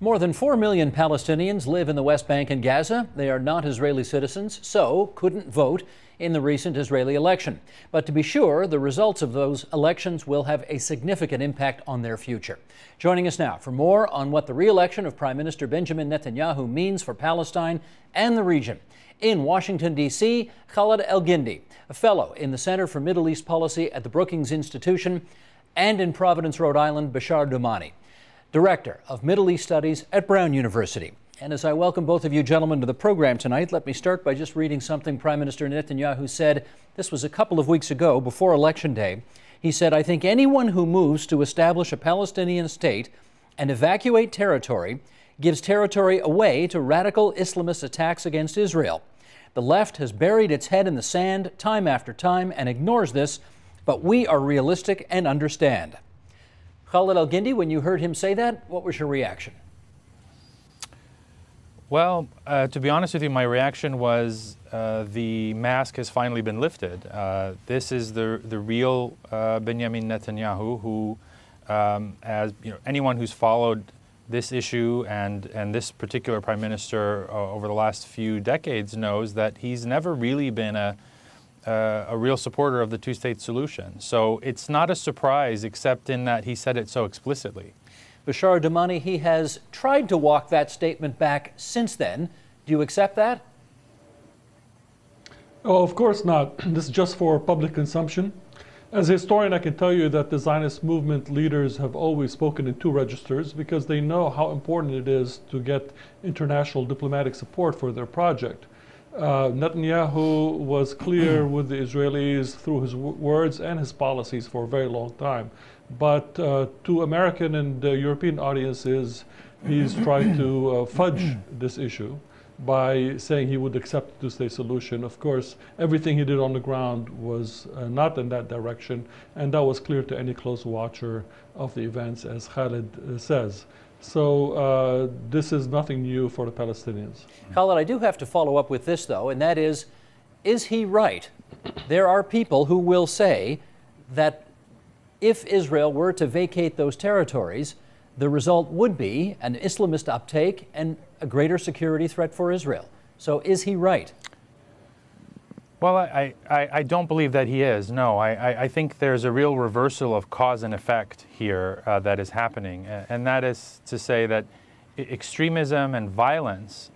More than 4 million Palestinians live in the West Bank and Gaza. They are not Israeli citizens, so couldn't vote in the recent Israeli election. But to be sure, the results of those elections will have a significant impact on their future. Joining us now for more on what the re-election of Prime Minister Benjamin Netanyahu means for Palestine and the region. In Washington, D.C., Khaled El-Gindi, a fellow in the Center for Middle East Policy at the Brookings Institution, and in Providence, Rhode Island, Bashar Doumani, Director of Middle East Studies at Brown University. And as I welcome both of you gentlemen to the program tonight, let me start by just reading something Prime Minister Netanyahu said. This was a couple of weeks ago, before Election Day. He said, "I think anyone who moves to establish a Palestinian state and evacuate territory gives territory away to radical Islamist attacks against Israel. The left has buried its head in the sand time after time and ignores this, but we are realistic and understand." Khaled El-Gindi, when you heard him say that, what was your reaction? Well, to be honest with you, my reaction was the mask has finally been lifted. This is the real Benjamin Netanyahu, who, as you know, anyone who's followed this issue and this particular prime minister over the last few decades knows that he's never really been a real supporter of the two-state solution. So it's not a surprise, except in that he said it so explicitly. Bashar Doumani, he has tried to walk that statement back since then. Do you accept that? Oh, of course not. This is just for public consumption. As a historian, I can tell you that the Zionist movement leaders have always spoken in two registers because they know how important it is to get international diplomatic support for their project. Netanyahu was clear with the Israelis through his words and his policies for a very long time. But to American and European audiences, he's tried to fudge this issue by saying he would accept the two-state solution. Of course, everything he did on the ground was not in that direction, and that was clear to any close watcher of the events, as Khaled says. So this is nothing new for the Palestinians. Khaled, I do have to follow up with this, though, and that is he right? There are people who will say that if Israel were to vacate those territories, the result would be an Islamist uptake and a greater security threat for Israel. So is he right? Well, I don't believe that he is. No, I think there's a real reversal of cause and effect here that is happening. And that is to say that extremism and violence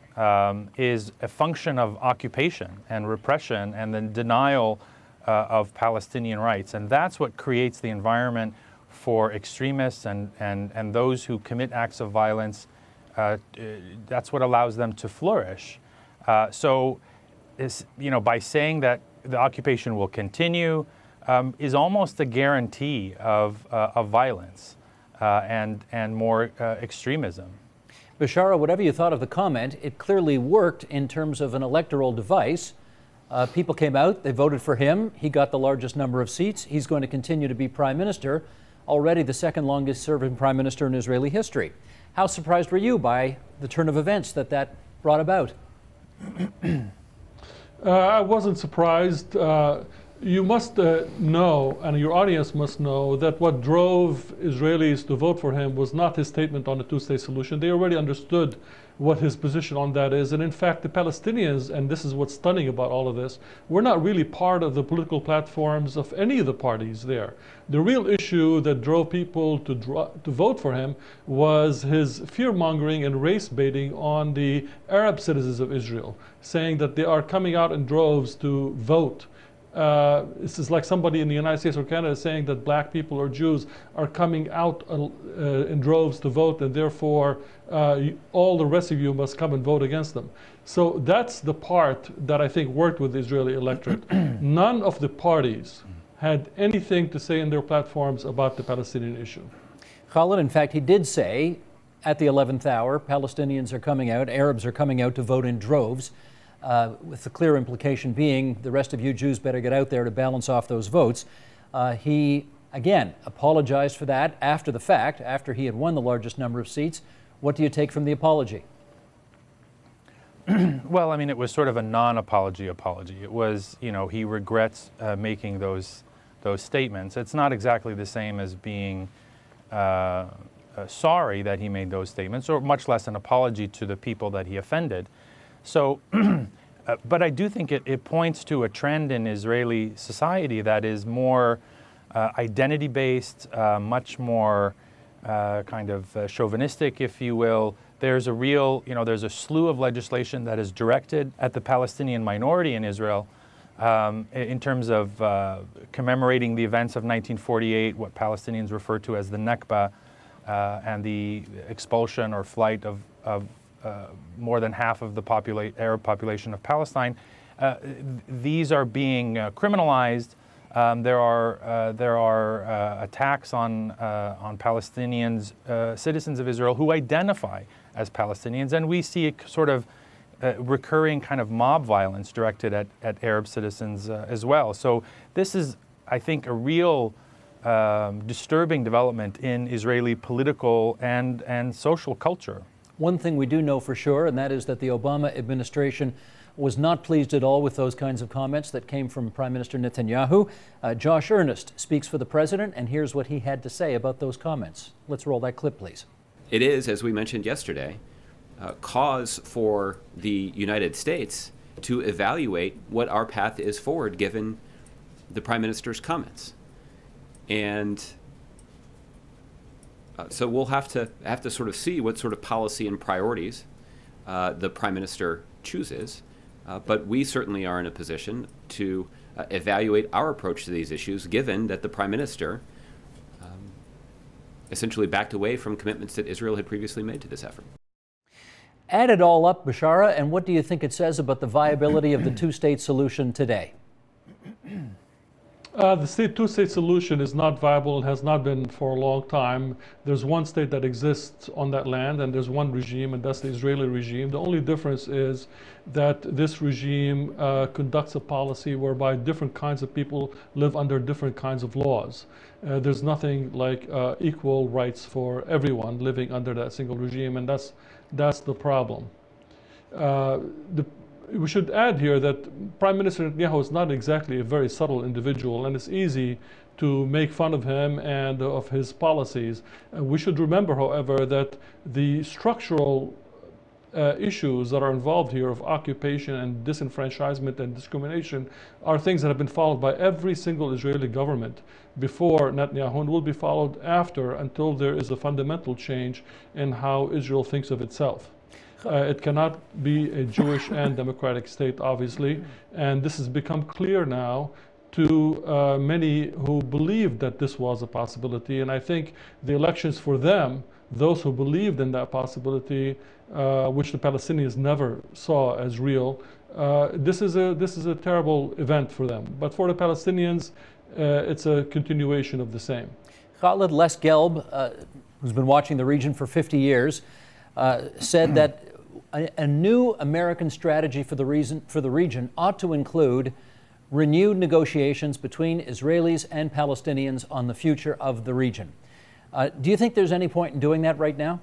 is a function of occupation and repression and the denial of Palestinian rights. And that's what creates the environment for extremists and those who commit acts of violence. That's what allows them to flourish. By saying that the occupation will continue is almost a guarantee of violence and more extremism. Bashara, whatever you thought of the comment, it clearly worked in terms of an electoral device. People came out, they voted for him. He got the largest number of seats. He's going to continue to be prime minister, already the second longest serving prime minister in Israeli history. How surprised were you by the turn of events that brought about? I wasn't surprised. You must know, and your audience must know, that what drove Israelis to vote for him was not his statement on the two-state solution. They already understood what his position on that is. And in fact, the Palestinians, and this is what's stunning about all of this, were not really part of the political platforms of any of the parties there. The real issue that drove people to vote for him was his fear-mongering and race-baiting on the Arab citizens of Israel, saying that they are coming out in droves to vote. This is like somebody in the United States or Canada saying that black people or Jews are coming out in droves to vote, and therefore all the rest of you must come and vote against them. So that's the part that I think worked with the Israeli electorate. None of the parties had anything to say in their platforms about the Palestinian issue. Khaled, in fact, he did say at the 11th hour, Palestinians are coming out, Arabs are coming out to vote in droves. With the clear implication being the rest of you Jews better get out there to balance off those votes. He, again, apologized for that after the fact, after he had won the largest number of seats. What do you take from the apology? Well, I mean, it was sort of a non-apology apology. It was, you know, he regrets making those statements. It's not exactly the same as being sorry that he made those statements, or much less an apology to the people that he offended. So, but I do think it points to a trend in Israeli society that is more identity-based, much more kind of chauvinistic, if you will. There's a real, there's a slew of legislation that is directed at the Palestinian minority in Israel in terms of commemorating the events of 1948, what Palestinians refer to as the Nakba, and the expulsion or flight of more than half of the Arab population of Palestine. These are being criminalized. There are attacks on Palestinians, citizens of Israel who identify as Palestinians, and we see a sort of recurring kind of mob violence directed at Arab citizens as well. So this is, I think, a real disturbing development in Israeli political and social culture. One thing we do know for sure, and that is that the Obama administration was not pleased at all with those kinds of comments that came from Prime Minister Netanyahu. Josh Earnest speaks for the president, and here's what he had to say about those comments. Let's roll that clip, please. It is, as we mentioned yesterday, cause for the United States to evaluate what our path is forward given the Prime Minister's comments. And so we'll have to sort of see what sort of policy and priorities the Prime Minister chooses. But we certainly are in a position to evaluate our approach to these issues, given that the Prime Minister essentially backed away from commitments that Israel had previously made to this effort. Add it all up, Bashara, and what do you think it says about the viability of the two-state solution today? The two-state solution is not viable and has not been for a long time. There's one state that exists on that land, and there's one regime, and that's the Israeli regime. The only difference is that this regime conducts a policy whereby different kinds of people live under different kinds of laws. There's nothing like equal rights for everyone living under that single regime, and that's the problem. We should add here that Prime Minister Netanyahu is not exactly a very subtle individual, and it's easy to make fun of him and of his policies. We should remember, however, that the structural issues that are involved here of occupation and disenfranchisement and discrimination are things that have been followed by every single Israeli government before Netanyahu and will be followed after, until there is a fundamental change in how Israel thinks of itself. It cannot be a Jewish and democratic state, obviously, and this has become clear now to many who believed that this was a possibility. And I think the elections for them, those who believed in that possibility, which the Palestinians never saw as real, this is a terrible event for them. But for the Palestinians, it's a continuation of the same. Khalid Les Gelb, who's been watching the region for 50 years, said that a new American strategy for the region ought to include renewed negotiations between Israelis and Palestinians on the future of the region. Do you think there's any point in doing that right now?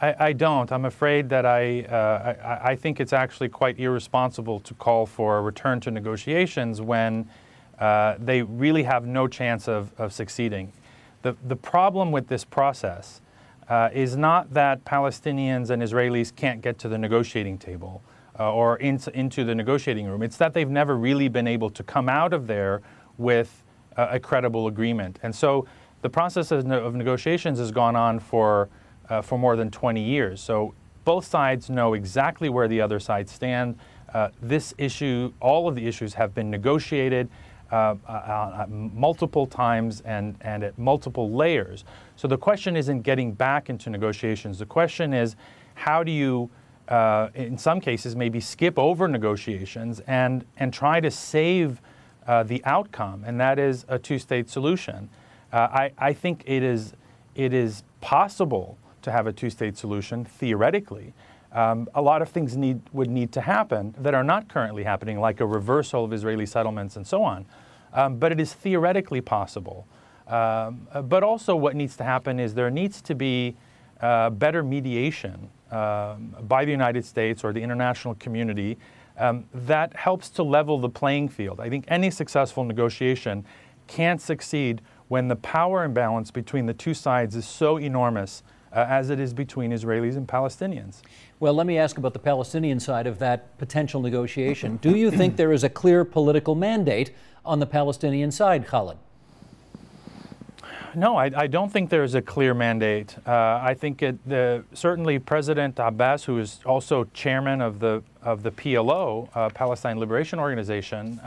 I don't. I'm afraid that I think it's actually quite irresponsible to call for a return to negotiations when they really have no chance of succeeding. The problem with this process is not that Palestinians and Israelis can't get to the negotiating table or into the negotiating room. It's that they've never really been able to come out of there with a credible agreement. And so the process of negotiations has gone on for more than 20 years. So both sides know exactly where the other side stand. This issue, all of the issues have been negotiated multiple times and at multiple layers. So the question isn't getting back into negotiations. The question is, how do you, in some cases, maybe skip over negotiations and try to save the outcome, and that is a two-state solution. I think it is possible to have a two-state solution, theoretically. A lot of things would need to happen that are not currently happening, like a reversal of Israeli settlements and so on. But it is theoretically possible. But also what needs to happen is there needs to be better mediation by the United States or the international community that helps to level the playing field. I think any successful negotiation can't succeed when the power imbalance between the two sides is so enormous as it is between Israelis and Palestinians. Well, let me ask about the Palestinian side of that potential negotiation. Do you think there is a clear political mandate on the Palestinian side, Khalid? No, I don't think there's a clear mandate. I think certainly President Abbas, who is also chairman of the PLO, Palestine Liberation Organization,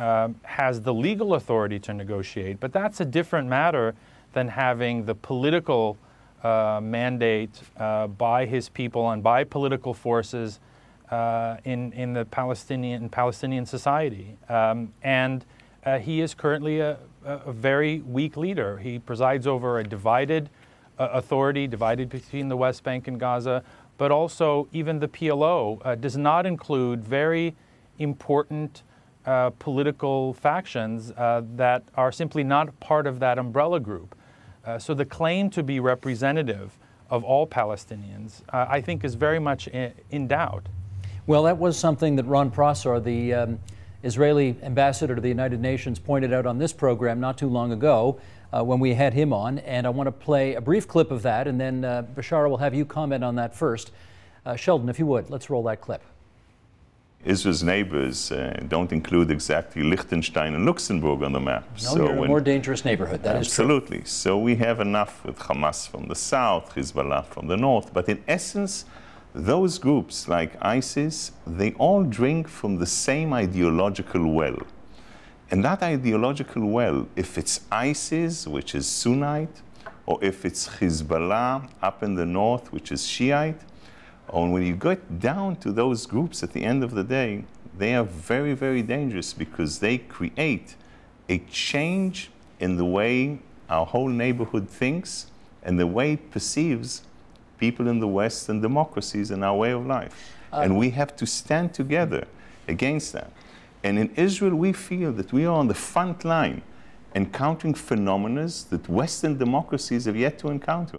has the legal authority to negotiate. But that's a different matter than having the political mandate by his people and by political forces in the Palestinian society. He is currently a very weak leader. He presides over a divided authority, divided between the West Bank and Gaza, but also even the PLO does not include very important political factions that are simply not part of that umbrella group. So the claim to be representative of all Palestinians, I think, is very much in doubt. Well, that was something that Ron Prosor, the Israeli ambassador to the United Nations, pointed out on this program not too long ago when we had him on. And I want to play a brief clip of that, and then Bashara will have you comment on that first. Sheldon, if you would, let's roll that clip. Israel's neighbors don't include exactly Liechtenstein and Luxembourg on the map. No, so you're in a more dangerous neighborhood, that is true. Absolutely. So we have enough with Hamas from the south, Hezbollah from the north, but in essence, those groups like ISIS, they all drink from the same ideological well. And that ideological well, if it's ISIS, which is Sunnite, or if it's Hezbollah up in the north, which is Shiite, and when you get down to those groups at the end of the day, they are very, very dangerous because they create a change in the way our whole neighborhood thinks and the way it perceives people in the West and democracies and our way of life. And we have to stand together against that. And in Israel, we feel that we are on the front line encountering phenomena that Western democracies have yet to encounter.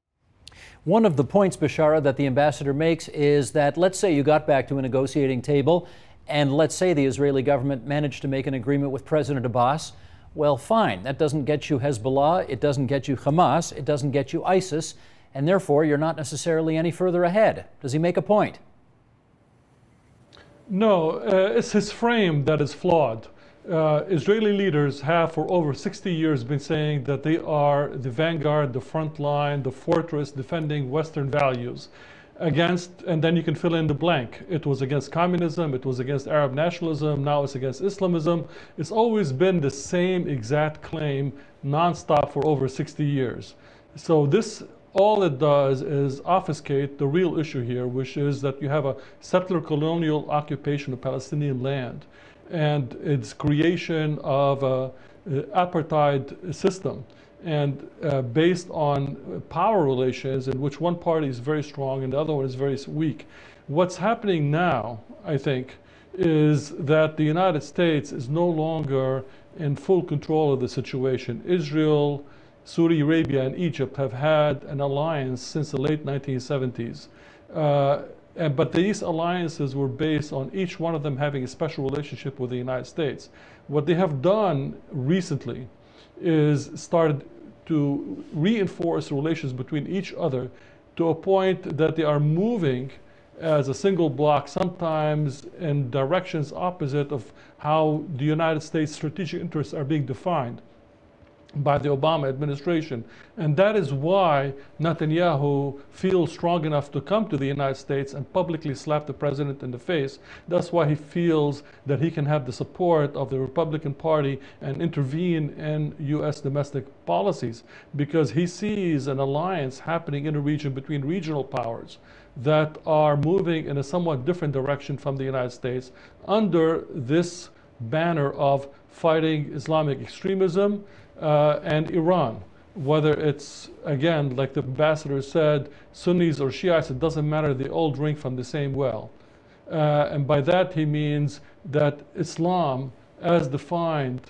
One of the points, Bashara, that the ambassador makes is that, let's say you got back to a negotiating table and let's say the Israeli government managed to make an agreement with President Abbas. Well, fine, that doesn't get you Hezbollah, it doesn't get you Hamas, it doesn't get you ISIS, and therefore you're not necessarily any further ahead. Does he make a point? No, it's his frame that is flawed. Israeli leaders have for over 60 years been saying that they are the vanguard, the front line, the fortress defending Western values against, and then you can fill in the blank. It was against communism, it was against Arab nationalism, now it's against Islamism. It's always been the same exact claim nonstop for over 60 years. So this, all it does is obfuscate the real issue here, which is that you have a settler colonial occupation of Palestinian land and its creation of an apartheid system, and based on power relations in which one party is very strong and the other one is very weak. What's happening now, I think, is that the United States is no longer in full control of the situation. Israel, Saudi Arabia, and Egypt have had an alliance since the late 1970s. But these alliances were based on each one of them having a special relationship with the United States. What they have done recently is started to reinforce relations between each other to a point that they are moving as a single bloc, sometimes in directions opposite of how the United States strategic interests are being defined by the Obama administration. And that is why Netanyahu feels strong enough to come to the United States and publicly slap the president in the face. That's why he feels that he can have the support of the Republican Party and intervene in US domestic policies, because he sees an alliance happening in a region between regional powers that are moving in a somewhat different direction from the United States under this banner of fighting Islamic extremism and Iran. Whether it's, again, like the ambassador said, Sunnis or Shiites, it doesn't matter, they all drink from the same well. And by that he means that Islam, as defined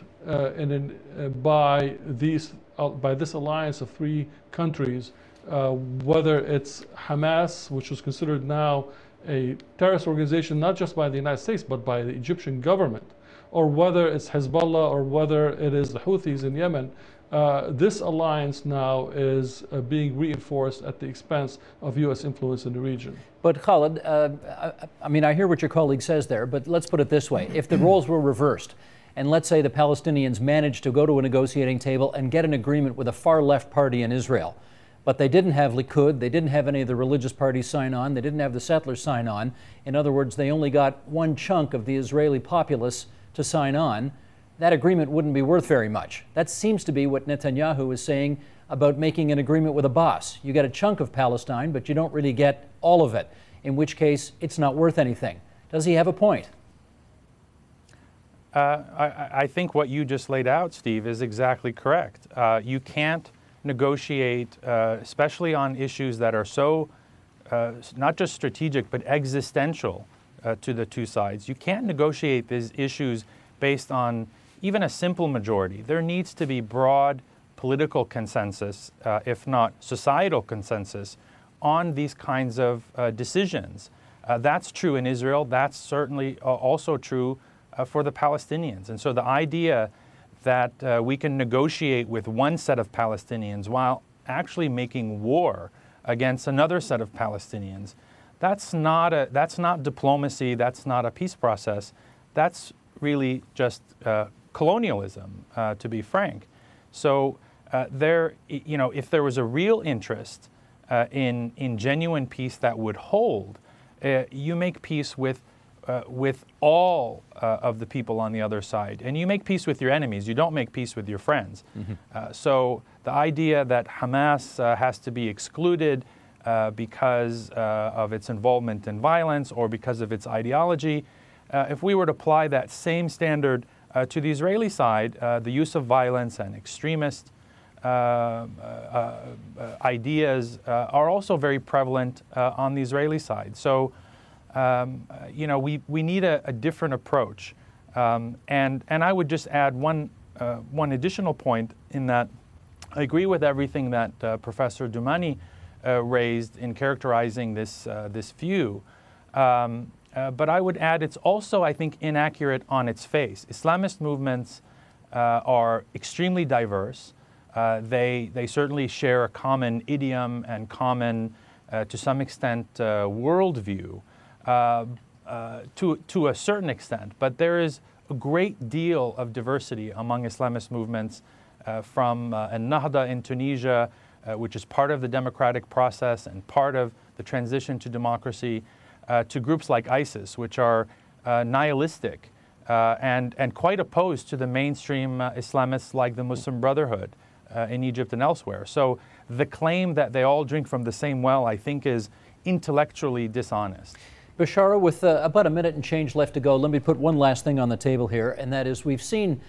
by this alliance of three countries, whether it's Hamas, which is considered now a terrorist organization not just by the United States but by the Egyptian government, or whether it's Hezbollah, or whether it is the Houthis in Yemen, this alliance now is being reinforced at the expense of U.S. influence in the region. But Khalid, I mean, I hear what your colleague says there, but let's put it this way. If the roles were reversed, and let's say the Palestinians managed to go to a negotiating table and get an agreement with a far-left party in Israel, but they didn't have Likud, they didn't have any of the religious parties sign on, they didn't have the settlers sign on. In other words, they only got one chunk of the Israeli populace to sign on. That agreement wouldn't be worth very much. That seems to be what Netanyahu is saying about making an agreement with Abbas. You get a chunk of Palestine, but you don't really get all of it, in which case it's not worth anything. Does he have a point? I think what you just laid out, Steve, is exactly correct. You can't negotiate, especially on issues that are so not just strategic but existential to the two sides. You can't negotiate these issues based on even a simple majority. There needs to be broad political consensus, if not societal consensus, on these kinds of decisions. That's true in Israel. That's certainly also true for the Palestinians. And so the idea that we can negotiate with one set of Palestinians while actually making war against another set of Palestinians, that's not diplomacy, that's not a peace process. That's really just colonialism, to be frank. So if there was a real interest in genuine peace that would hold, you make peace with all of the people on the other side. And you make peace with your enemies. You don't make peace with your friends. Mm-hmm. So the idea that Hamas has to be excluded because of its involvement in violence or because of its ideology, if we were to apply that same standard to the Israeli side, the use of violence and extremist ideas are also very prevalent on the Israeli side. So we need a different approach. And I would just add one additional point in that I agree with everything that Professor Doumani raised in characterizing this view. But I would add it's also, I think, inaccurate on its face. Islamist movements are extremely diverse. They certainly share a common idiom and common, to some extent, worldview. To a certain extent, but there is a great deal of diversity among Islamist movements from Ennahda in Tunisia, which is part of the democratic process and part of the transition to democracy, to groups like ISIS, which are nihilistic and quite opposed to the mainstream Islamists like the Muslim Brotherhood in Egypt and elsewhere. So the claim that they all drink from the same well, I think, is intellectually dishonest. Bashara, with about a minute and change left to go, let me put one last thing on the table here, and that is we've seen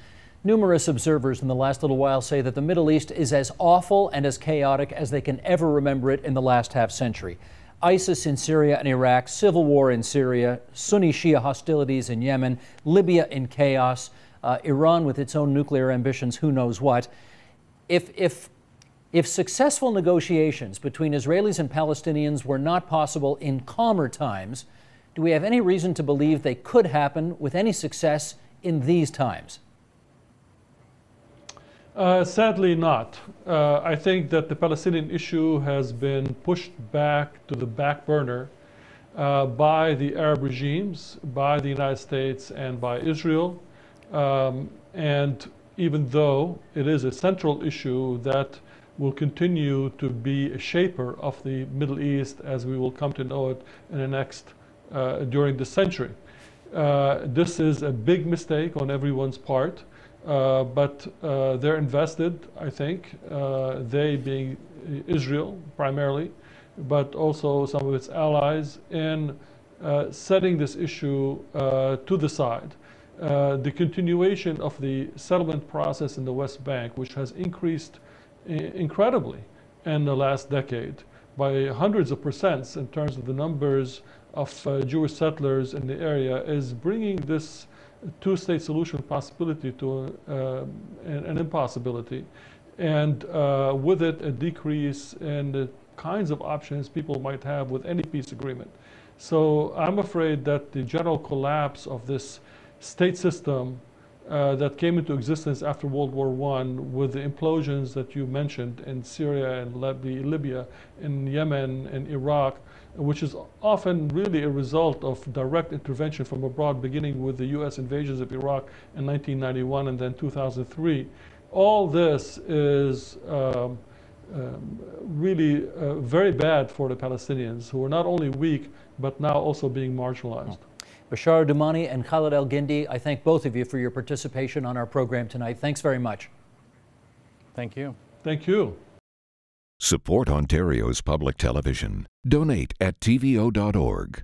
numerous observers in the last little while say that the Middle East is as awful and as chaotic as they can ever remember it in the last half century. ISIS in Syria and Iraq, civil war in Syria, Sunni-Shia hostilities in Yemen, Libya in chaos, Iran with its own nuclear ambitions, who knows what. If successful negotiations between Israelis and Palestinians were not possible in calmer times, do we have any reason to believe they could happen with any success in these times? Sadly not. I think that the Palestinian issue has been pushed back to the back burner by the Arab regimes, by the United States and by Israel. And even though it is a central issue that will continue to be a shaper of the Middle East as we will come to know it in the next, during the century. This is a big mistake on everyone's part, but they're invested, I think, they being Israel primarily, but also some of its allies, in setting this issue to the side. The continuation of the settlement process in the West Bank, which has increased incredibly in the last decade by hundreds of percents in terms of the numbers of Jewish settlers in the area, is bringing this two-state solution possibility to an impossibility, and with it a decrease in the kinds of options people might have with any peace agreement. So I'm afraid that the general collapse of this state system that came into existence after World War I, with the implosions that you mentioned in Syria and Libya, in Yemen and Iraq, which is often really a result of direct intervention from abroad, beginning with the US invasions of Iraq in 1991 and then 2003. All this is really very bad for the Palestinians, who are not only weak, but now also being marginalized. Bashar Dumani and Khalid El-Gindi, I thank both of you for your participation on our program tonight. Thanks very much. Thank you. Thank you. Support Ontario's public television. Donate at tvo.org.